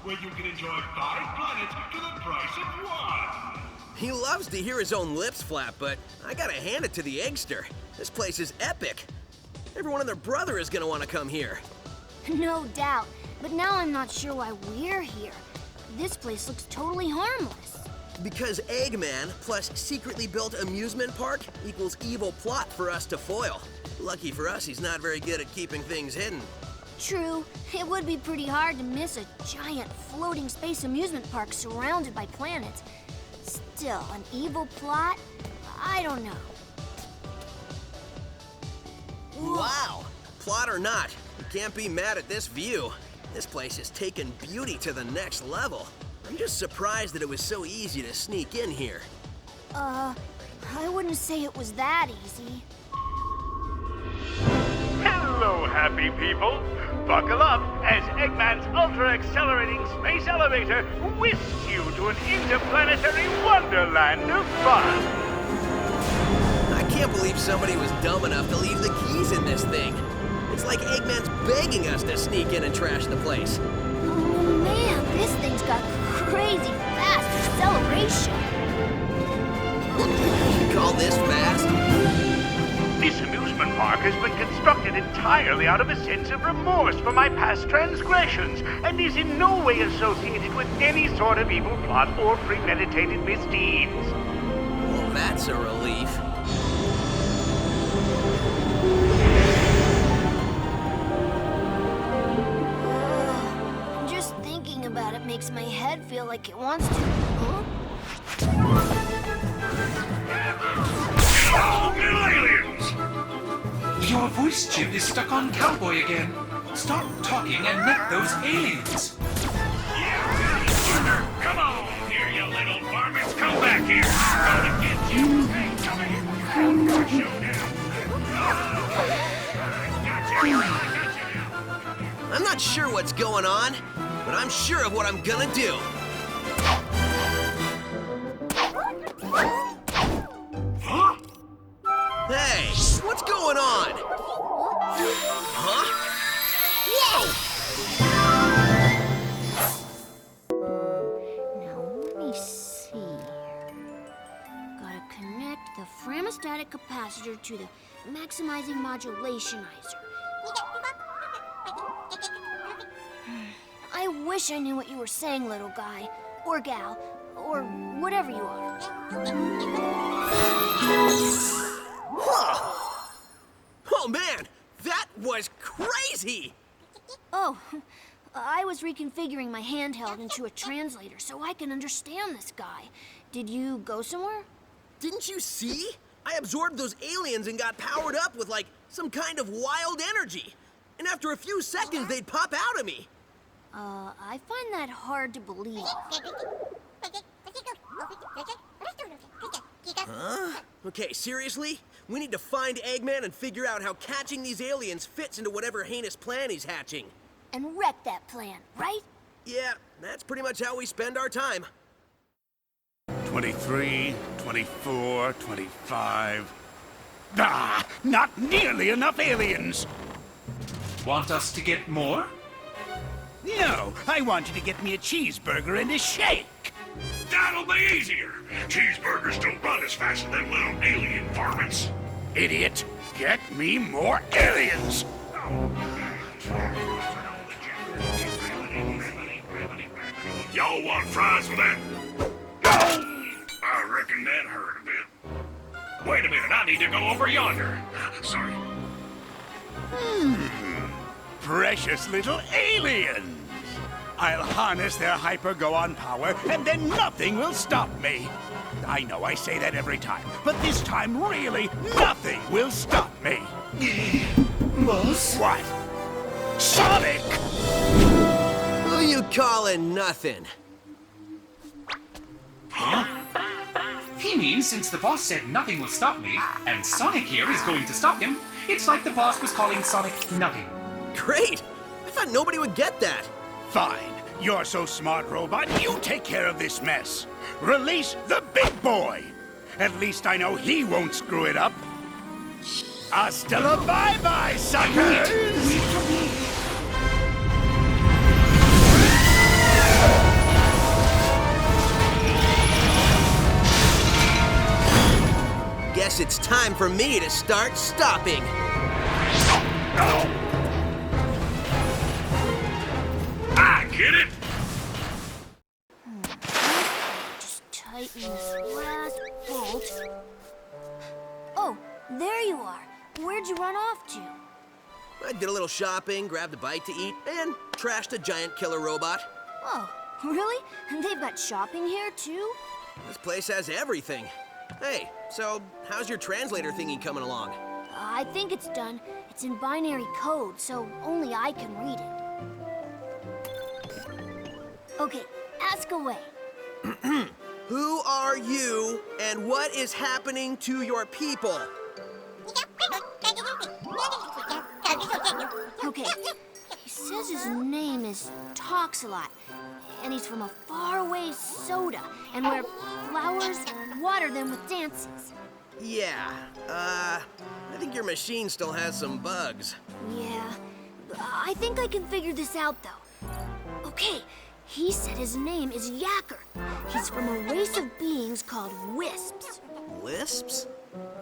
where you can enjoy 5 planets for the price of 1. He loves to hear his own lips flap, but I gotta hand it to the Eggster. This place is epic. Everyone and their brother is gonna want to come here. No doubt, but now I'm not sure why we're here. This place looks totally harmless. Because Eggman plus secretly built amusement park equals evil plot for us to foil. Lucky for us, he's not very good at keeping things hidden. True, it would be pretty hard to miss a giant floating space amusement park surrounded by planets. Still, an evil plot? I don't know. Wow! Plot or not, you can't be mad at this view. This place has taken beauty to the next level. I'm just surprised that it was so easy to sneak in here. I wouldn't say it was that easy. Hello, happy people. Buckle up as Eggman's ultra-accelerating space elevator whisks you to an interplanetary wonderland of fun. I can't believe somebody was dumb enough to leave the keys in this thing. It's like Eggman's begging us to sneak in and trash the place. Oh man, this thing's got crazy fast acceleration. You call this fast? This amusement park has been constructed entirely out of a sense of remorse for my past transgressions and is in no way associated with any sort of evil plot or premeditated misdeeds. Well, that's a relief. Just thinking about it makes my head feel like it wants to. Huh? Oh, little aliens! Your voice chip is stuck on Cowboy again. Stop talking and net those aliens. Yeah, partner, come on! Here, you little varmints, come back here! I'm gonna get you! Hey, come here! I'm not sure what's going on, but I'm sure of what I'm gonna do. Huh? Hey, what's going on? Huh? Whoa! Now, let me see. Gotta connect the Framastatic capacitor to the maximizing modulationizer. I wish I knew what you were saying, little guy. Or gal. Or whatever you are. Huh. Oh man, that was crazy! Oh, I was reconfiguring my handheld into a translator so I can understand this guy. Did you go somewhere? Didn't you see? I absorbed those aliens and got powered up with like some kind of wild energy. And after a few seconds, they'd pop out of me. I find that hard to believe. Huh? Okay, seriously? We need to find Eggman and figure out how catching these aliens fits into whatever heinous plan he's hatching. And wreck that plan, right? Yeah, that's pretty much how we spend our time. 23, 24, 25. Ah, not nearly enough aliens. Want us to get more? No, I want you to get me a cheeseburger and a shake. That'll be easier. Cheeseburgers don't run as fast as them little alien varmints. Idiot, get me more aliens. Y'all want fries with that? No! I reckon that hurt a bit. Wait a minute, I need to go over yonder. Sorry. Precious little aliens. I'll harness their hyper-go-on power, and then nothing will stop me. I know I say that every time, but this time, really, nothing will stop me. Boss? What? Sonic! Who you calling nothing? He means since the boss said nothing will stop me, and Sonic here is going to stop him, it's like the boss was calling Sonic nothing. Great! I thought nobody would get that. Fine. You're so smart, robot. You take care of this mess. Release the big boy. At least I know he won't screw it up. Hasta la bye-bye, suckers! Wait for me. guess it's time for me to start stopping. I get it. Just tighten this last bolt. Oh, there you are. Where'd you run off to? I did a little shopping, grabbed a bite to eat, and trashed a giant killer robot. Oh, really? And they've got shopping here, too? This place has everything. Hey, so how's your translator thingy coming along? I think it's done. It's in binary code, so only I can read it. Okay, ask away. Who are you, and what is happening to your people? Okay, he says his name is Toxalot, and he's from a faraway soda, and where flowers water them with dances. Yeah, I think your machine still has some bugs. Yeah, I think I can figure this out, though. Okay, he said his name is Yacker. He's from a race of beings called Wisps. Lisps?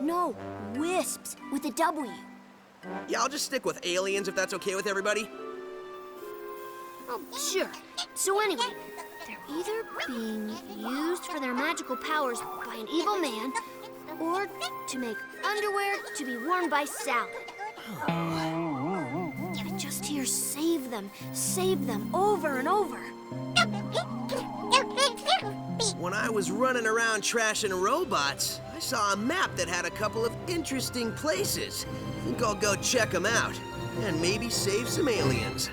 No, Wisps, with a W. Yeah, I'll just stick with aliens if that's okay with everybody. Oh, sure. So anyway, they're either being used for their magical powers by an evil man, or to make underwear to be worn by Salad. I just hear save them, over and over. When I was running around trashing robots, I saw a map that had a couple of interesting places. I think I'll go check them out, and maybe save some aliens.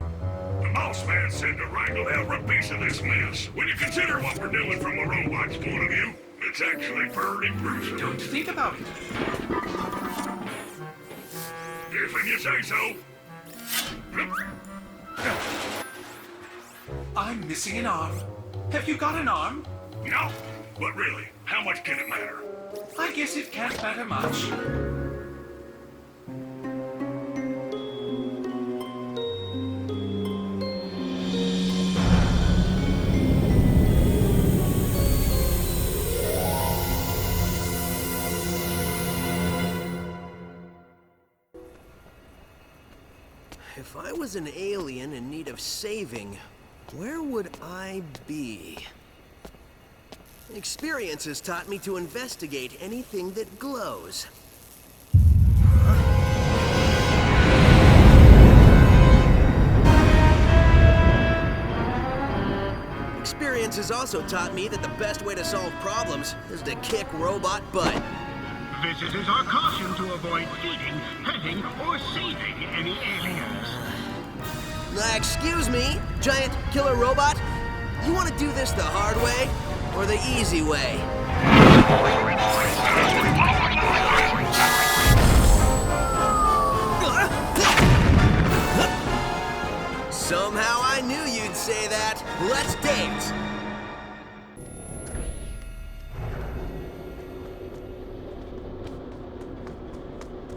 The boss man said to wrangle every piece of this mess. When you consider what we're doing from the robot's point of view, it's actually pretty gruesome. Don't think about it. If you say so. I'm missing an arm. Have you got an arm? No, but really, how much can it matter? I guess it can't matter much. If I was an alien in need of saving, where would I be? Experience has taught me to investigate anything that glows. Experience has also taught me that the best way to solve problems is to kick robot butt. Visitors are cautioned to avoid feeding, petting, or saving any aliens. Excuse me, giant killer robot? You want to do this the hard way or the easy way? Somehow I knew you'd say that. Let's dance.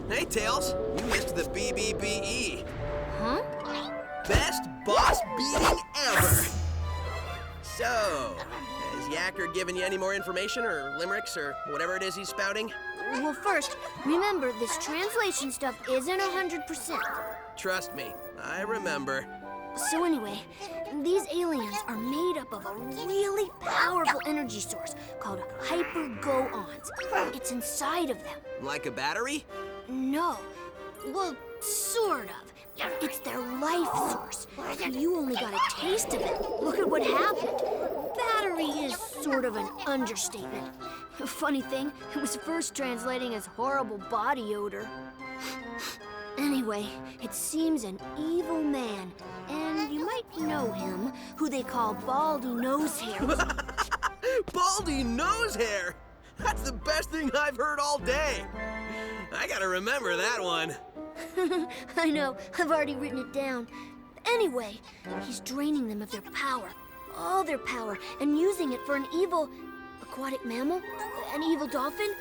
Hey, Tails, you missed the BBBE. Huh? Best boss beating ever! So, has Yacker given you any more information or limericks or whatever it is he's spouting? Well, first, remember, this translation stuff isn't 100%. Trust me, I remember. So anyway, these aliens are made up of a really powerful energy source called hyper-go-ons. It's inside of them. Like a battery? No. Well, sort of. It's their life source. You only got a taste of it. Look at what happened. Battery is sort of an understatement. Funny thing, it was first translating as horrible body odor. Anyway, it seems an evil man, and you might know him, who they call Baldy Nosehair. Baldy Nosehair! That's the best thing I've heard all day. I gotta remember that one. I know, I've already written it down. Anyway, he's draining them of their power, all their power, and using it for an evil aquatic mammal? An evil dolphin?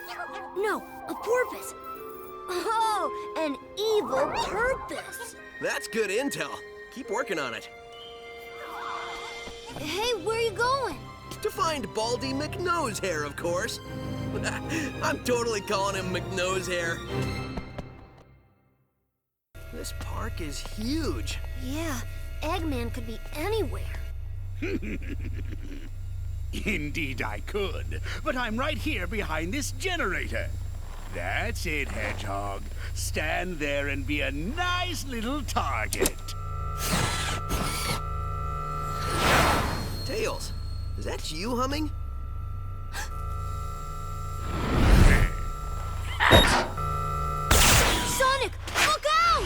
No, a porpoise. Oh, an evil purpose. That's good intel. Keep working on it. Hey, where are you going? To find Baldy McNosehair, of course. I'm totally calling him McNosehair. This park is huge. Yeah, Eggman could be anywhere. Indeed I could, but I'm right here behind this generator. That's it, Hedgehog. Stand there and be a nice little target. Tails, is that you humming? Sonic, look out!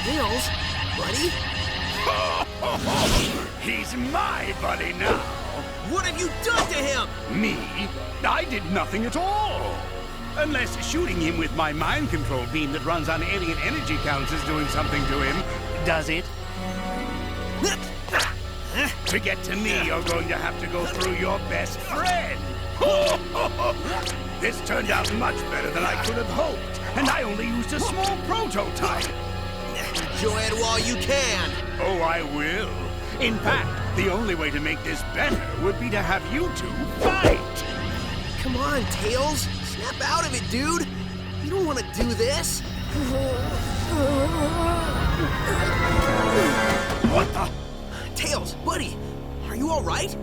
Tails, buddy? He's my buddy now. What have you done to him? Me? I did nothing at all. Unless shooting him with my mind control beam that runs on alien energy counts is doing something to him. Does it? To get to me, you're going to have to go through your best friend. This turned out much better than I could have hoped, and I only used a small prototype. Enjoy it while you can. Oh, I will. In fact, the only way to make this better would be to have you two fight. Come on, Tails. Snap out of it, dude. You don't want to do this. What the? Tails, buddy, are you all right?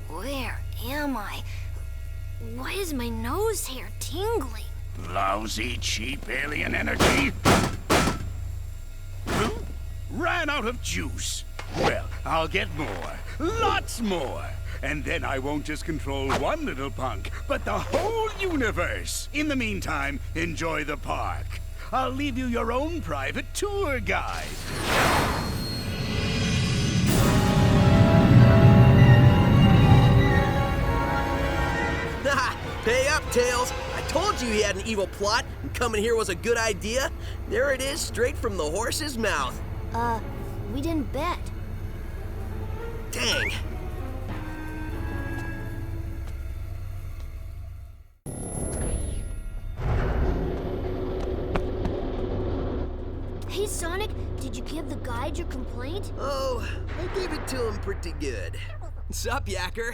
Where am I? Why is my nose hair tingling? Lousy, cheap alien energy. Huh? Ran out of juice. Well, I'll get more. Lots more. And then I won't just control one little punk, but the whole universe. In the meantime, enjoy the park. I'll leave you your own private tour guide. Pay up, Tails. I told you he had an evil plot, and coming here was a good idea. There it is, straight from the horse's mouth. We didn't bet. Dang. Hey, Sonic, did you give the guide your complaint? Oh, I gave it to him pretty good. Sup, Yacker?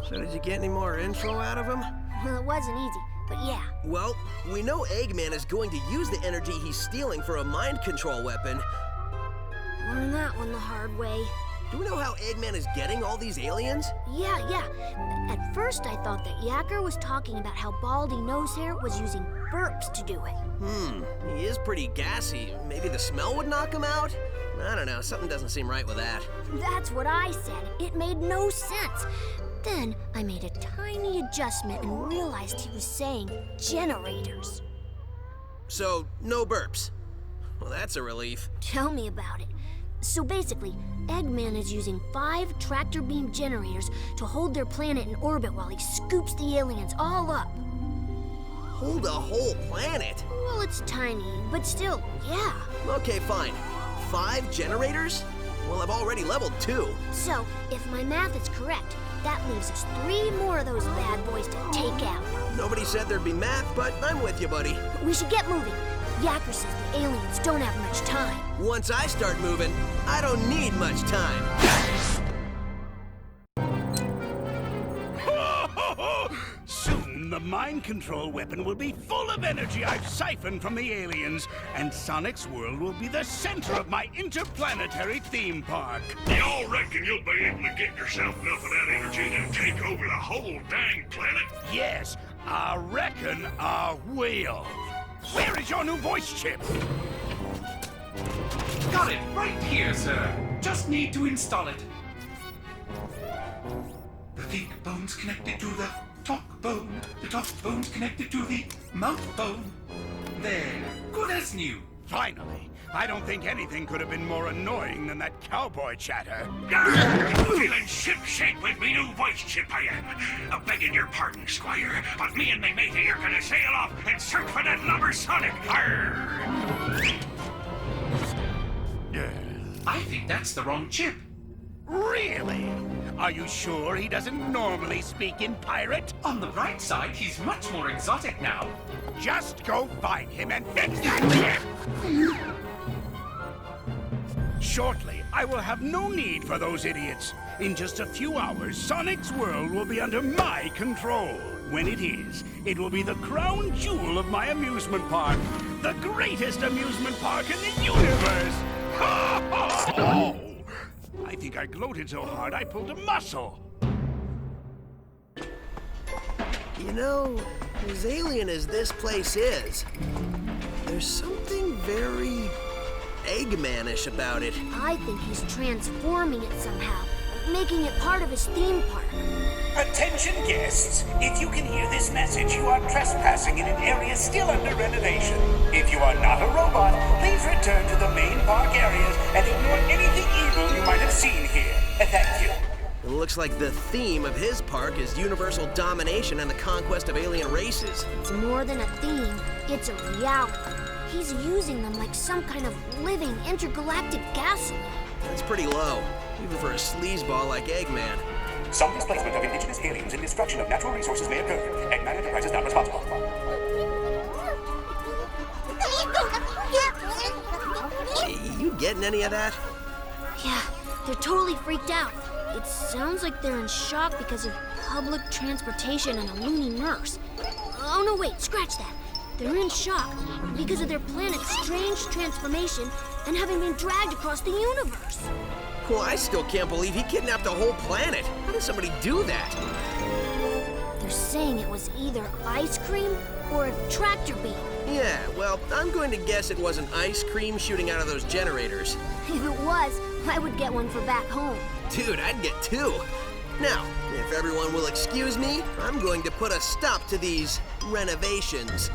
So did you get any more info out of him? Well, it wasn't easy, but yeah. Well, we know Eggman is going to use the energy he's stealing for a mind control weapon. Learned that one the hard way. Do we know how Eggman is getting all these aliens? Yeah. At first, I thought that Yacker was talking about how Baldy Nosehair was using burps to do it. He is pretty gassy. Maybe the smell would knock him out? I don't know, something doesn't seem right with that. That's what I said. It made no sense. Then I made a tiny adjustment and realized he was saying generators. So, no burps. Well, that's a relief. Tell me about it. So basically, Eggman is using 5 tractor beam generators to hold their planet in orbit while he scoops the aliens all up. Hold a whole planet? Well, it's tiny, but still, yeah. Okay, fine. 5 generators? Well, I've already leveled 2. So, if my math is correct, that leaves us 3 more of those bad boys to take out. Nobody said there'd be math, but I'm with you, buddy. We should get moving. Yacker says the aliens don't have much time. Once I start moving, I don't need much time. Soon, the mind control weapon will be full of energy I've siphoned from the aliens, and Sonic's world will be the center of my interplanetary theme park. Y'all reckon you'll be able to get yourself enough of that energy to take over the whole dang planet? Yes, I reckon I will. Where is your new voice chip? Got it right here, sir. Just need to install it. The think bone's connected to the talk bone. The talk bone's connected to the mouth bone. There, good as new. Finally. I don't think anything could have been more annoying than that cowboy chatter. Feeling ship-shape with me new voice chip, I am. Begging your pardon, Squire, but me and me matey are gonna sail off and search for that lubber Sonic. Arr! I think that's the wrong chip. Really? Are you sure he doesn't normally speak in pirate? On the bright side, he's much more exotic now. Just go find him and fix that! Shortly, I will have no need for those idiots. In just a few hours, Sonic's world will be under my control. When it is, it will be the crown jewel of my amusement park. The greatest amusement park in the universe! Ha ha ha! I think I gloated so hard I pulled a muscle. You know, as alien as this place is, there's something very Eggman-ish about it. I think he's transforming it somehow, making it part of his theme park. Attention guests, if you can hear this message, you are trespassing in an area still under renovation. If you are not a robot, please return to the main park areas and ignore anything evil you might have seen here. Thank you. It looks like the theme of his park is universal domination and the conquest of alien races. It's more than a theme, it's a reality. He's using them like some kind of living intergalactic gasoline. That's pretty low, even for a sleazeball like Eggman. Some displacement of indigenous aliens and destruction of natural resources may occur. Eggman Enterprises not responsible. You getting any of that? Yeah, they're totally freaked out. It sounds like they're in shock because of public transportation and a loony nurse. Oh no, wait, scratch that. They're in shock because of their planet's strange transformation and having been dragged across the universe. Well, I still can't believe he kidnapped the whole planet. How did somebody do that? They're saying it was either ice cream or a tractor beam. Yeah, well, I'm going to guess it wasn't ice cream shooting out of those generators. If it was, I would get one for back home. Dude, I'd get two. Now, if everyone will excuse me, I'm going to put a stop to these renovations.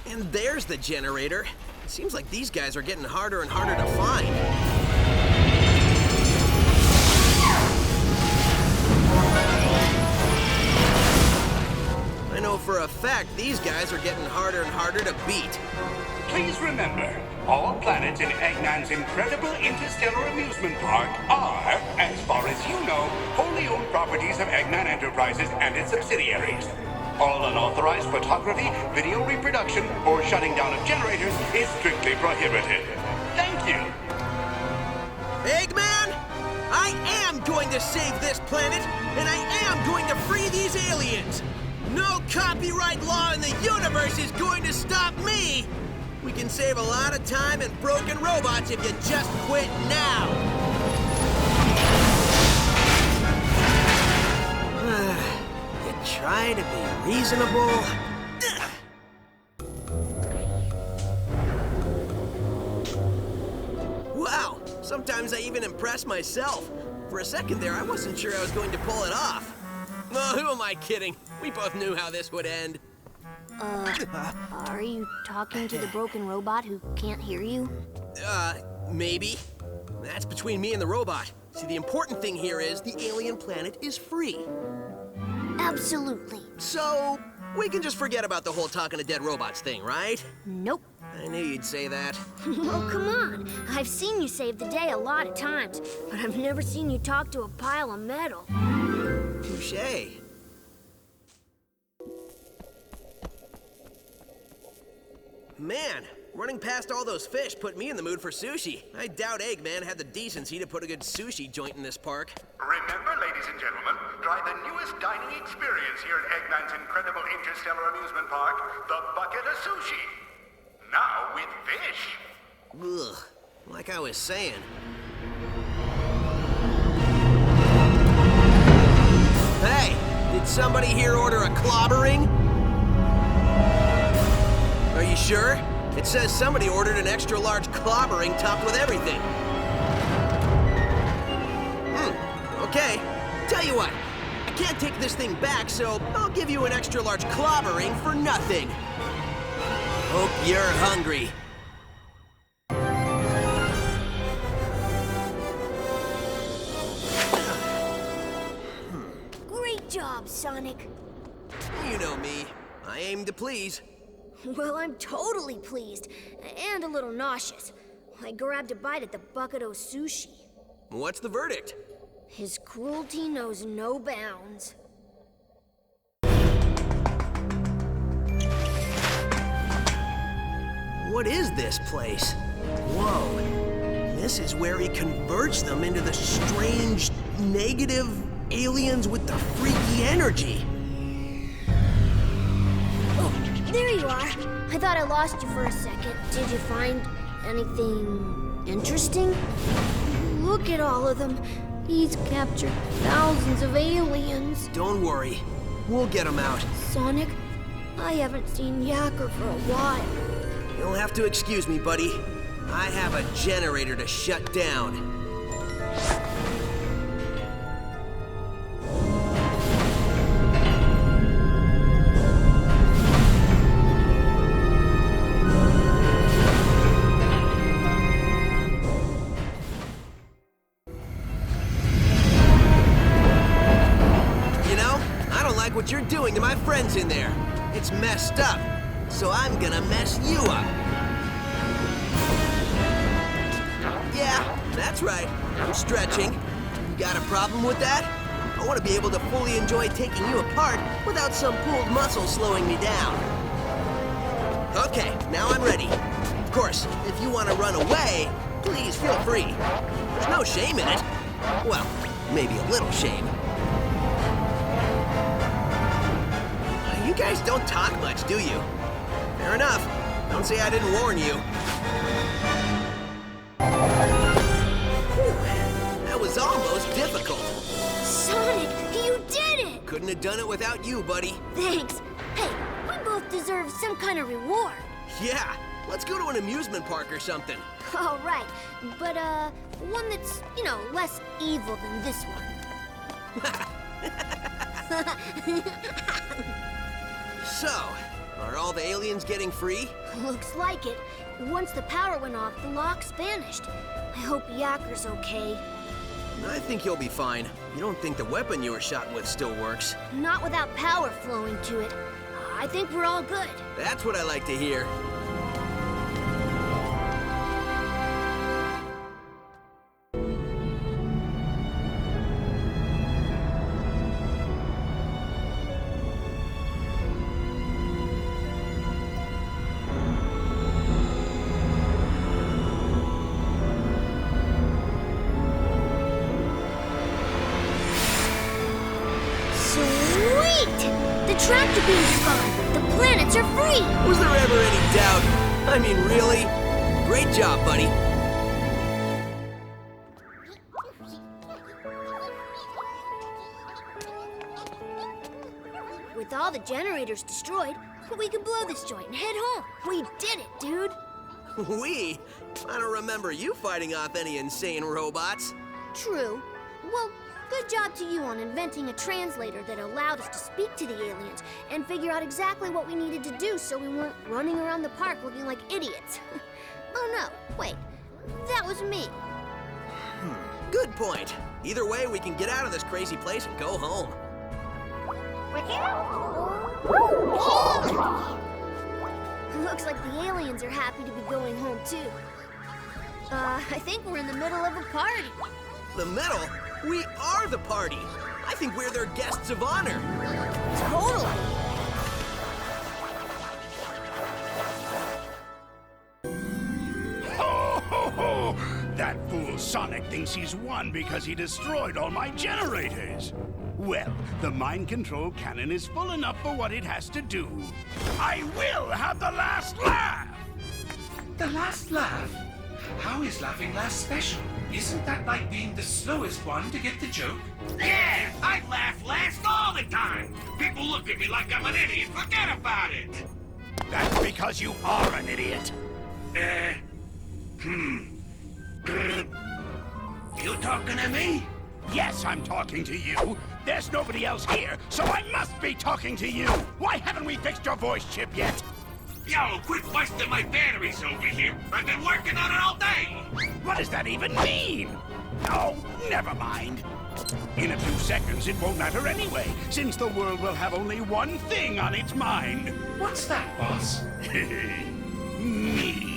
And there's the generator. It seems like these guys are getting harder and harder to find. I know for a fact these guys are getting harder and harder to beat. Please remember, all planets in Eggman's incredible interstellar amusement park are, as far as you know, wholly owned properties of Eggman Enterprises and its subsidiaries. All unauthorized photography, video reproduction, or shutting down of generators is strictly prohibited. Thank you. Eggman, I am going to save this planet, and I am going to free these aliens. No copyright law in the universe is going to stop me. We can save a lot of time and broken robots if you just quit now. Try to be reasonable. Wow, sometimes I even impress myself. For a second there, I wasn't sure I was going to pull it off. Oh, who am I kidding? We both knew how this would end. Are you talking to the broken robot who can't hear you? Maybe. That's between me and the robot. See, the important thing here is the alien planet is free. Absolutely. So, we can just forget about the whole talking to dead robots thing, right? Nope. I knew you'd say that. Oh, come on. I've seen you save the day a lot of times, but I've never seen you talk to a pile of metal. Touché. Man, running past all those fish put me in the mood for sushi. I doubt Eggman had the decency to put a good sushi joint in this park. Remember, ladies and gentlemen, try the newest dining experience here at Eggman's incredible interstellar amusement park, the Bucket of Sushi. Now with fish. Ugh, like I was saying. Hey, did somebody here order a clobbering? Are you sure? It says somebody ordered an extra large clobbering topped with everything. Okay. Tell you what, I can't take this thing back, so I'll give you an extra large clobbering for nothing. Hope you're hungry. Great job, Sonic. You know me. I aim to please. Well, I'm totally pleased, and a little nauseous. I grabbed a bite at the bucket of sushi. What's the verdict? His cruelty knows no bounds. What is this place? Whoa. This is where he converts them into the strange, negative aliens with the freaky energy. Oh, there you are. I thought I lost you for a second. Did you find anything interesting? Look at all of them. He's captured thousands of aliens. Don't worry. We'll get them out. Sonic, I haven't seen Yacker for a while. You'll have to excuse me, buddy. I have a generator to shut down. You know, I don't like what you're doing to my friends in there. It's messed up. So I'm gonna mess you up. Yeah, that's right. I'm stretching. You got a problem with that? I want to be able to fully enjoy taking you apart without some pulled muscle slowing me down. Okay, now I'm ready. Of course, if you want to run away, please feel free. There's no shame in it. Well, maybe a little shame. You guys don't talk much, do you? Fair enough. Don't say I didn't warn you. Whew. That was almost difficult. Sonic, you did it! Couldn't have done it without you, buddy. Thanks. Hey, we both deserve some kind of reward. Yeah, let's go to an amusement park or something. All right, but one that's, you know, less evil than this one. So, are all the aliens getting free? Looks like it. Once the power went off, the locks vanished. I hope Yacker's okay. I think he'll be fine. You don't think the weapon you were shot with still works? Not without power flowing to it. I think we're all good. That's what I like to hear. The tractor beam's gone. The planets are free. Was there ever any doubt? I mean, really? Great job, buddy. With all the generators destroyed, we can blow this joint and head home. We did it, dude. We? I don't remember you fighting off any insane robots. True. Well, good job to you on inventing a translator that allowed us to speak to the aliens and figure out exactly what we needed to do so we weren't running around the park looking like idiots. Oh no, wait. That was me. Good point. Either way, we can get out of this crazy place and go home. Looks like the aliens are happy to be going home too. I think we're in the middle of a party. The middle? We are the party. I think we're their guests of honor. Totally. Ho, ho, ho! That fool Sonic thinks he's won because he destroyed all my generators. Well, the mind control cannon is full enough for what it has to do. I will have the last laugh! The last laugh? How is laughing last special? Isn't that like being the slowest one to get the joke? Yeah, I laugh last all the time. People look at me like I'm an idiot. Forget about it. That's because you are an idiot. You talking to me? Yes, I'm talking to you. There's nobody else here, so I must be talking to you. Why haven't we fixed your voice chip yet? Yo, quit busting my batteries over here. I've been working on it all day. What does that even mean? Oh, never mind. In a few seconds, it won't matter anyway, since the world will have only one thing on its mind. What's that, boss? Me.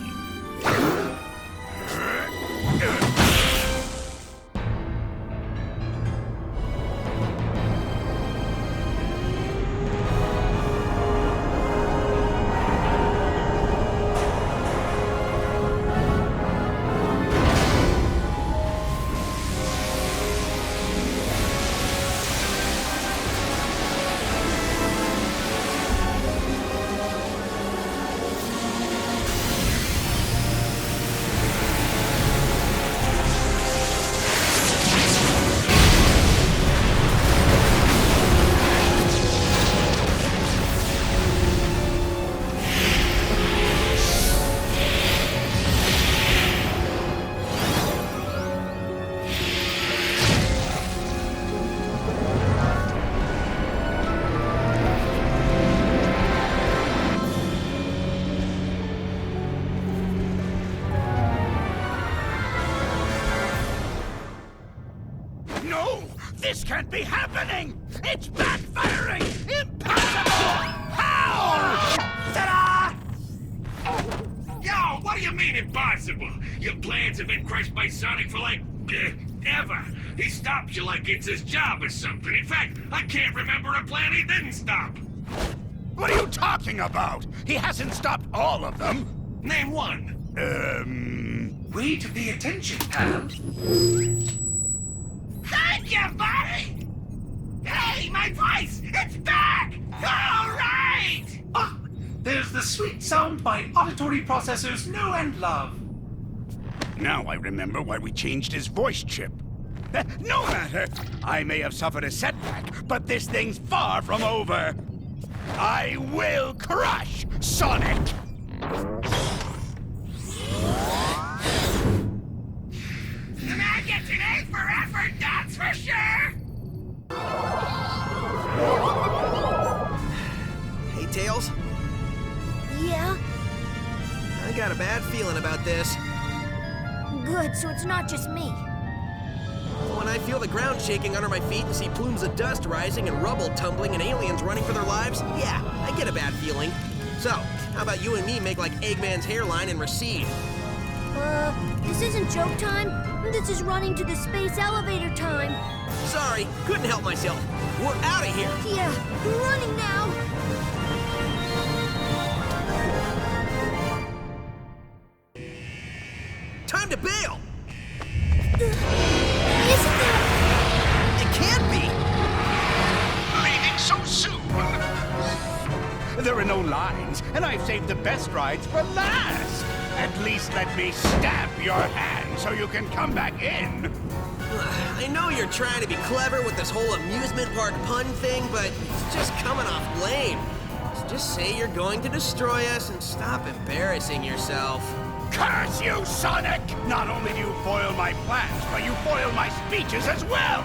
No! This can't be happening! It's backfiring! Impossible! How? Ta-da! Yo, what do you mean impossible? Your plans have been crushed by Sonic for like, ever. He stops you like it's his job or something. In fact, I can't remember a plan he didn't stop. What are you talking about? He hasn't stopped all of them. Name one. Way to pay attention, pal. Thank you, buddy! Hey, my voice! It's back! All right! Ah, there's the sweet sound my auditory processors know and love. Now I remember why we changed his voice chip. No matter! I may have suffered a setback, but this thing's far from over. I will crush Sonic! The man gets an A for effort, that's for sure! Hey, Tails. Yeah? I got a bad feeling about this. Good, so it's not just me. When I feel the ground shaking under my feet and see plumes of dust rising and rubble tumbling and aliens running for their lives, yeah, I get a bad feeling. So, how about you and me make like Eggman's hairline and recede? This isn't joke time. This is running to the space elevator time. Sorry, couldn't help myself. We're out of here. Yeah, we're running now. Time to bail. Isn't that... It can't be. Leaving so soon! There are no lines, and I've saved the best rides for last! At least let me stab your hand so you can come back in! I know you're trying to be clever with this whole amusement park pun thing, but it's just coming off lame. So just say you're going to destroy us and stop embarrassing yourself. Curse you, Sonic! Not only do you foil my plans, but you foil my speeches as well!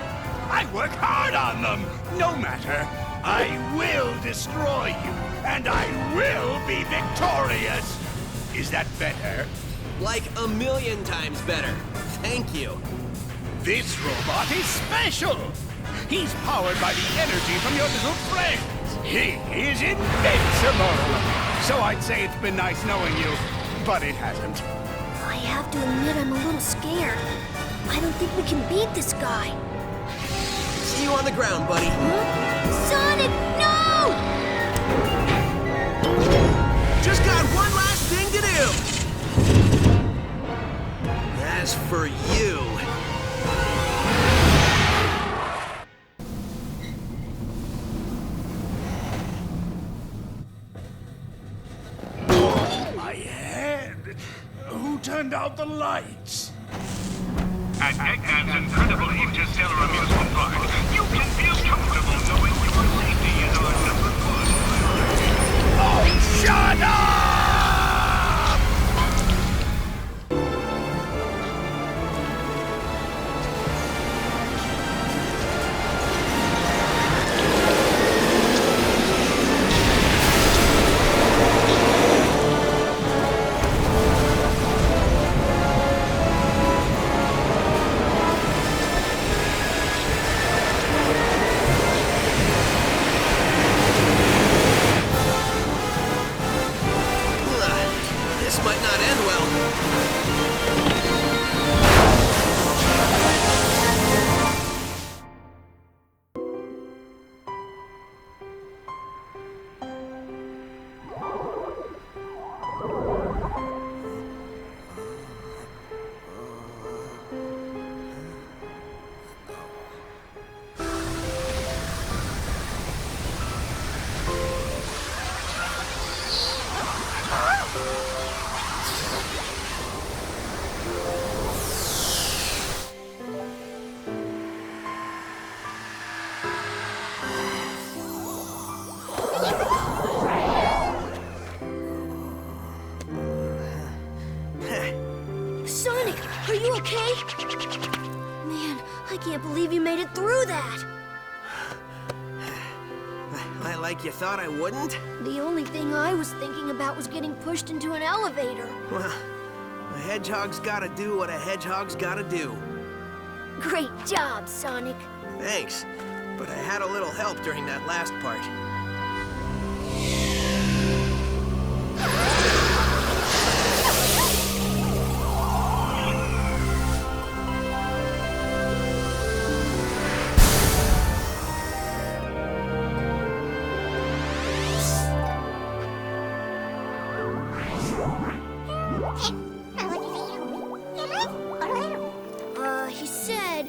I work hard on them! No matter, I will destroy you, and I will be victorious! Is that better? Like a million times better. Thank you. This robot is special! He's powered by the energy from your little friends! He is invincible! So I'd say it's been nice knowing you, but it hasn't. I have to admit I'm a little scared. I don't think we can beat this guy. See you on the ground, buddy. Huh? Sonic, no! Just got one last thing to do. As for you... My head! Who turned out the lights? At Eggman's incredible interstellar amusement park, you can feel comfortable knowing your safety is our number one. Oh, shut up! can't believe you made it through that. Like you thought I wouldn't? The only thing I was thinking about was getting pushed into an elevator. Well, a hedgehog's gotta do what a hedgehog's gotta do. Great job, Sonic. Thanks, but I had a little help during that last part. He said,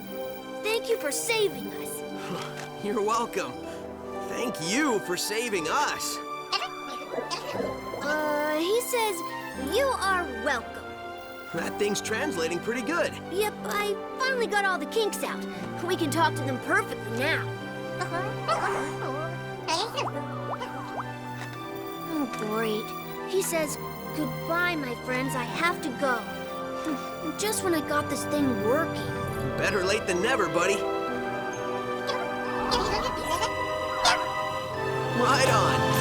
thank you for saving us. You're welcome. Thank you for saving us. He says, you are welcome. That thing's translating pretty good. Yep, I finally got all the kinks out. We can talk to them perfectly now. Oh, great. He says, goodbye, my friends, I have to go. Just when I got this thing working. Better late than never, buddy. Right on.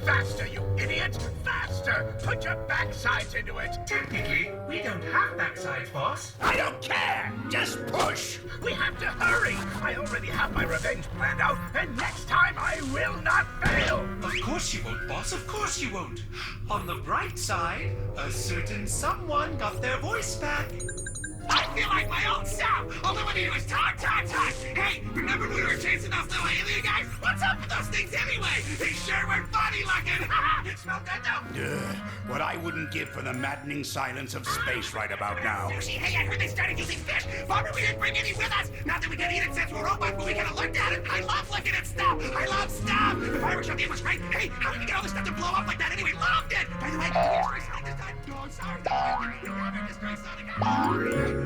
Faster, you idiot! Faster! Put your backsides into it! Technically, we don't have backsides, boss. I don't care! Just push! We have to hurry! I already have my revenge planned out, and next time I will not fail! Of course you won't, boss. Of course you won't. On the bright side, a certain someone got their voice back. I feel like my old self! All I want to do is talk! Hey, remember when we were chasing those little alien guys? What's up with those things anyway? They sure were funny looking! Smell good though? What I wouldn't give for the maddening silence of space right about now. Sushi, hey, I heard they started using fish! Bummer we didn't bring any with us! Not that we can eat it since we're robots, but we could have looked at it! I love looking at stuff! I love stuff! The fireworks show game was great! Hey, how did we get all this stuff to blow up like that anyway? Loved it! By the way, can we destroy Sonic this time? No, I'm sorry. No, I'm destroy Sonic.